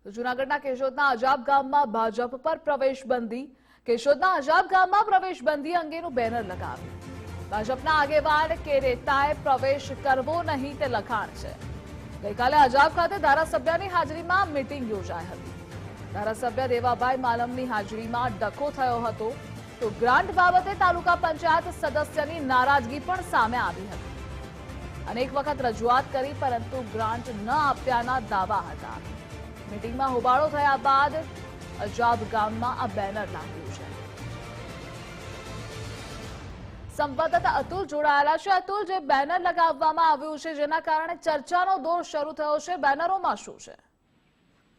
જૂનાગઢના કેશોદના અજાબ ગામમાં ભાજપ પર પ્રવેશબંધી. કેશોદના અજાબ ગામમાં પ્રવેશબંધી અંગેનું બેનર લગાવ્યું. ભાજપના આગેવાન કેરેતાએ પ્રવેશ કરવો નહીં તે લખાણ છે. ગઈકાલે અજાબ ખાતે ધારાસભ્યની હાજરીમાં મીટિંગ યોજાઈ હતી. ધારાસભ્ય દેવાભાઈ માલમની હાજરીમાં ડખો થયો હતો તો ગ્રાન્ટ બાબતે તાલુકા પંચાયત સદસ્યની નારાજગી પણ સામે આવી હતી. અનેક વખત રજૂઆત કરી પરંતુ ગ્રાન્ટ ન આપ્યાના દાવા હતા. મીટિંગમાં હોબાળો થયા બાદ અજાબ ગામમાં આ બેનર લાગ્યું છે. સંવાદદાતા અતુલ જોડાયેલા છે. અતુલ, જે બેનર લગાવવામાં આવ્યું છે જેના કારણે ચર્ચાનો દોર શરૂ થયો છે, બેનરોમાં શું છે?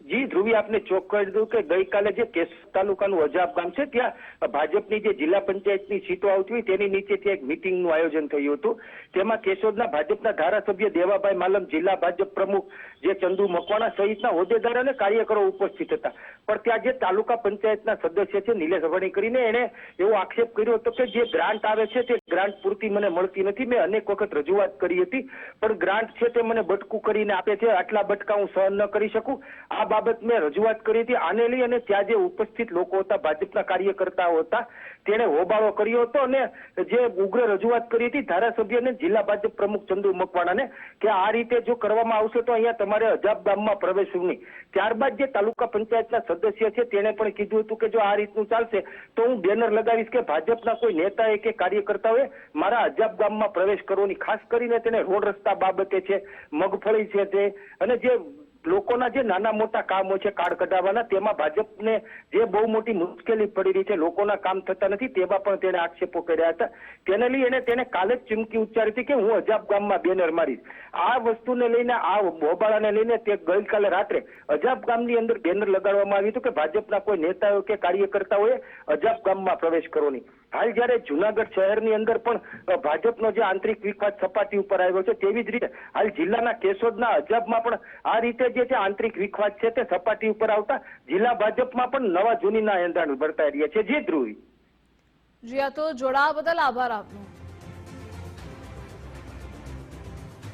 જી ધ્રુવી, આપને ચોક કરી દઉં કે ગઈકાલે જે કેશોદ તાલુકાનું અજાબ ગામ છે ત્યાં ભાજપની જે જિલ્લા પંચાયતની સીટો આવતી હોય તેની નીચેથી એક મિટિંગનું આયોજન થયું હતું. તેમાં કેશોદના ભાજપના ધારાસભ્ય દેવાભાઈ માલમ, જિલ્લા ભાજપ પ્રમુખ જે ચંદુ મકવાણા સહિતના હોદ્દેદાર અને કાર્યકરો ઉપસ્થિત હતા. પણ ત્યાં જે તાલુકા પંચાયતના સદસ્ય છે નિલેશ અભાણી કરીને એને એવો આક્ષેપ કર્યો હતો કે જે ગ્રાન્ટ આવે છે તે ગ્રાન્ટ પૂરતી મને મળતી નથી. મેં અનેક વખત રજૂઆત કરી હતી પણ ગ્રાન્ટ છે તે મને બટકું કરીને આપે છે, આટલા બટકા હું સહન ન કરી શકું. આ બાબત મેં રજૂઆત કરી હતી. આને લઈ અને ત્યાં જે ઉપસ્થિત લોકો હતા, ભાજપના કાર્યકર્તાઓ હતા, તેણે હોબાળો કર્યો હતો અને જે ઉગ્ર રજૂઆત કરી હતી ધારાસભ્યને, જિલ્લા ભાજપ પ્રમુખ ચંદુ મકવાણાને, કે આ રીતે જો કરવામાં આવશે તો અહીંયા તમારે અજાબ ગામમાં પ્રવેશવું નહીં. ત્યારબાદ જે તાલુકા પંચાયતના સદસ્ય છે તેણે પણ કીધું હતું કે જો આ રીતનું ચાલશે તો હું બેનર લગાવીશ કે ભાજપના કોઈ નેતાએ કે કાર્યકર્તાઓએ મારા અજાબ ગામમાં પ્રવેશ કરવાની. ખાસ કરીને તેને રોડ રસ્તા બાબતે છે, મગફળી છે તે, અને જે લોકોના જે નાના મોટા કામ હોય છે કાર્ડ કઢાવવાના, તેમાં ભાજપને જે બહુ મોટી મુશ્કેલી પડી રહી છે, લોકોના કામ થતા નથી, તેમાં પણ તેને આક્ષેપો કર્યા હતા. તેને લઈ તેને કાલે જ ચીમકી ઉચ્ચારી હતી કે હું અજાબ ગામમાં બેનર મારીશ. આ વસ્તુને લઈને, આ હોબાળાને લઈને તે ગઈકાલે રાત્રે અજાબ ગામની અંદર બેનર લગાડવામાં આવ્યું હતું કે ભાજપના કોઈ નેતાઓ કે કાર્યકર્તાઓએ અજાબ ગામમાં પ્રવેશ કરવો નહીં. હાલ જ્યારે જૂનાગઢ શહેરની અંદર પણ ભાજપનો જે આંતરિક વિખવાદ સપાટી ઉપર આવ્યો છે, તેવી જ રીતે હાલ જિલ્લાના કેશોદના અજાબમાં પણ આ રીતે જે આંતરિક વિખવાદ છે તે સપાટી ઉપર આવતા જિલ્લા ભાજપમાં પણ નવા જૂનીના એંધાણ વર્તાઈ રહ્યા છે. જી ધ્રુવી. જી, તો જોડાવા બદલ આભાર આપનો.